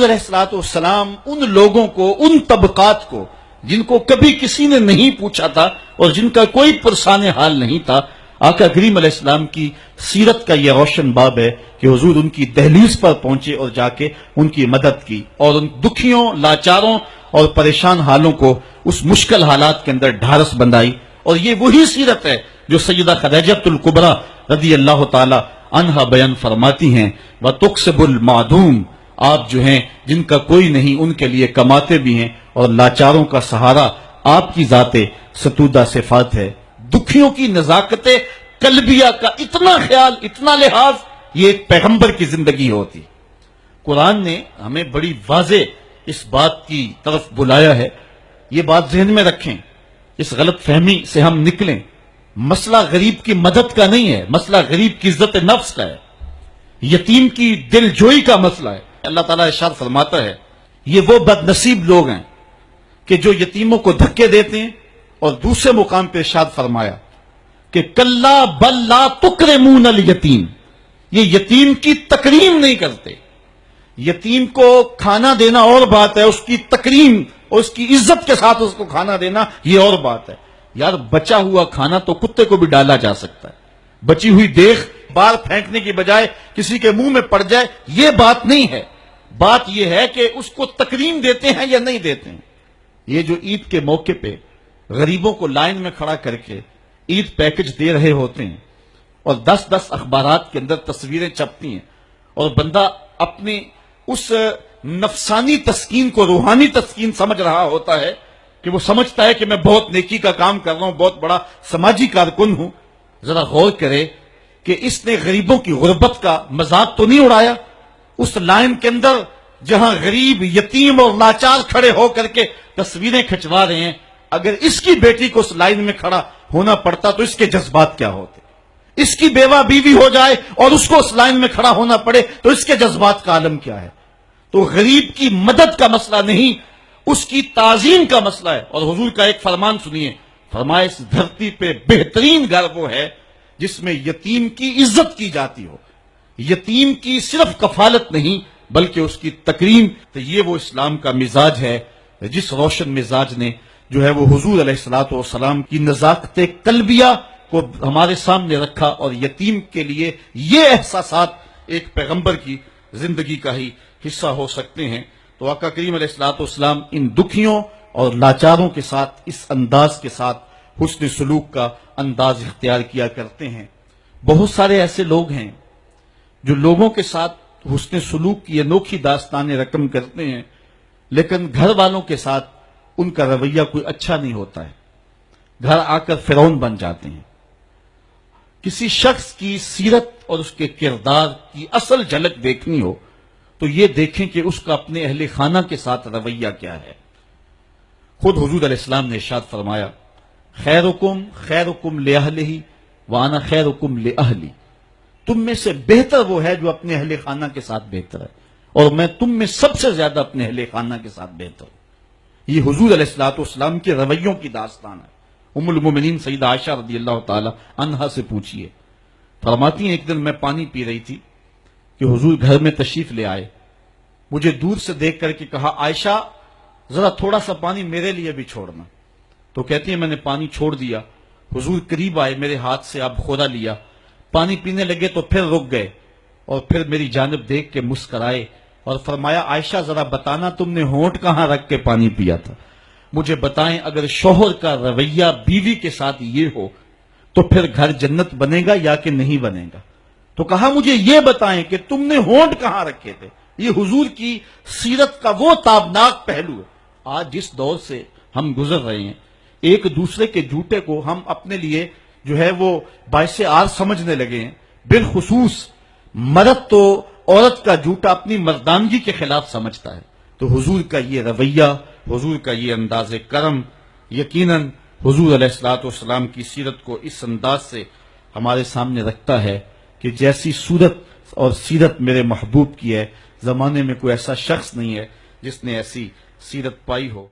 अलैहिस्सलाम उन लोगों को, उन तबकात को जिनको कभी किसी ने नहीं पूछा था और जिनका कोई पुरसाने हाल नहीं था, आका करीम अलैहिस्सलाम की सीरत का यह रोशन बाब है कि हुजूर उनकी दहलीज पर पहुंचे और जाके उनकी मदद की और उन दुखियों, लाचारों और परेशान हालों को उस मुश्किल हालात के अंदर ढारस बंधाई। और ये वही सीरत है जो सैयदा खदीजतुल कुबरा रदी अल्लाह ताला अन्हा बयान फरमाती हैं, व तुक्सिबुल मादूम, आप जो हैं जिनका कोई नहीं उनके लिए कमाते भी हैं और लाचारों का सहारा आपकी जाते सतूदा सिफात है। दुखियों की नजाकते कल्बिया का इतना ख्याल, इतना लिहाज, ये एक पैगंबर की जिंदगी होती। कुरान ने हमें बड़ी वाज़े इस बात की तरफ बुलाया है, ये बात जहन में रखें, इस गलत फहमी से हम निकलें। मसला गरीब की मदद का नहीं है, मसला गरीब की इज्जत नफ्स का है, यतीम की दिलजोई का मसला है। अल्लाह ताला इरशाद फरमाता है, ये वो बदनसीब लोग हैं कि जो यतीमों को धक्के देते हैं। और दूसरे मुकाम पे इरशाद फरमाया कि कल्ला बल ला तुकरिमून अल यतीम, ये यतीम की तकरीम नहीं करते। यतीम को खाना देना और बात है, उसकी तकरीम और उसकी इज्जत के साथ उसको खाना देना ये और बात है। यार, बचा हुआ खाना तो कुत्ते को भी डाला जा सकता है, बची हुई देख बाहर फेंकने की बजाय किसी के मुंह में पड़ जाए, ये बात नहीं है। बात यह है कि उसको तकरीम देते हैं या नहीं देते हैं। ये जो ईद के मौके पे गरीबों को लाइन में खड़ा करके ईद पैकेज दे रहे होते हैं और 10-10 अखबारात के अंदर तस्वीरें छपती हैं और बंदा अपनी उस नफसानी तस्कीन को रूहानी तस्कीन समझ रहा होता है कि वो समझता है कि मैं बहुत नेकी का काम कर रहा हूं, बहुत बड़ा समाजी कारकुन हूं। जरा गौर करे कि इसने गरीबों की गुर्बत का मजाक तो नहीं उड़ाया। उस लाइन के अंदर जहां गरीब, यतीम और लाचार खड़े होकर के तस्वीरें खिंचवा रहे हैं, अगर इसकी बेटी को उस लाइन में खड़ा होना पड़ता तो इसके जज्बात क्या होते। इसकी बेवा बीवी हो जाए और उसको उस लाइन में खड़ा होना पड़े तो इसके जज्बात का आलम क्या है। तो गरीब की मदद का मसला नहीं, उसकी ताजीम का मसला है। और हुजूर का एक फरमान सुनिए, फरमाया इस धरती पे बेहतरीन घर वो है जिसमें यतीम की इज्जत की जाती हो, यतीम की सिर्फ कफालत नहीं बल्कि उसकी तकरीम। तो ये वो इस्लाम का मिजाज है जिस रोशन मिजाज ने जो है वो हुजूर अलैहिस्सलातु वस्सलाम की नजाकते कल्बिया को हमारे सामने रखा। और यतीम के लिए ये एहसासात एक पैगंबर की जिंदगी का ही हिस्सा हो सकते हैं। तो आका करीम अलैहिस्सलातु वस्सलाम इन दुखियों और लाचारों के साथ, इस अंदाज के साथ हुस्न सलूक का अंदाज इख्तियार किया करते हैं। बहुत सारे ऐसे लोग हैं जो लोगों के साथ हुस्न सलूक की अनोखी दास्तानें रकम करते हैं, लेकिन घर वालों के साथ उनका रवैया कोई अच्छा नहीं होता है, घर आकर फिरौन बन जाते हैं। किसी शख्स की सीरत और उसके किरदार की असल झलक देखनी हो तो ये देखें कि उसका अपने अहले खाना के साथ रवैया क्या है। खुद हुजूर अलैहिस्सलाम ने इरशाद फरमाया, खैरुकुम खैरुकुम लिअहलिही व अना खैरुकुम लिअहली, तुम में से बेहतर वो है जो अपने अहले खाना के साथ बेहतर है और मैं तुम में सबसे ज्यादा अपने अहले खाना के साथ बेहतर हूं। ये हुजूर अलैहिस्सलातु वस्सलाम के रवैयों की दास्तान है। उम्मुल मोमिनीन सैयदा आयशा रदी अल्लाह ताला अन्हा से पूछिए, फरमाती हैं एक दिन मैं पानी पी रही थी कि हुजूर घर में तशरीफ ले आए। मुझे दूर से देख करके कहा, आयशा जरा थोड़ा सा पानी मेरे लिए भी छोड़ना। तो कहती है मैंने पानी छोड़ दिया, हुजूर करीब आए, मेरे हाथ से आप खोदा लिया, पानी पीने लगे तो फिर रुक गए और फिर मेरी जानिब देख के मुस्कराए और फरमाया, आयशा जरा बताना तुमने होंठ कहां रख के पानी पिया था, मुझे बताएं अगर शौहर का रवैया बीवी के साथ ये हो तो फिर घर जन्नत बनेगा या कि नहीं बनेगा। तो कहा मुझे ये बताएं कि तुमने होंठ कहां रखे थे। ये हुजूर की सीरत का वो ताबनाक पहलू है। आज जिस दौर से हम गुजर रहे हैं, एक दूसरे के झूठे को हम अपने लिए जो है वो बाइसे आर समझने लगे हैं। बिलखुसूस मर्द तो औरत का झूठा अपनी मर्दानगी के खिलाफ समझता है। तो हुजूर का ये रवैया, हुजूर का ये अंदाज़े करम यकीनन हुजूर अलैहिस्सलातु वस्सलाम की सीरत को इस अंदाज से हमारे सामने रखता है कि जैसी सूरत और सीरत मेरे महबूब की है, जमाने में कोई ऐसा शख्स नहीं है जिसने ऐसी सीरत पाई हो।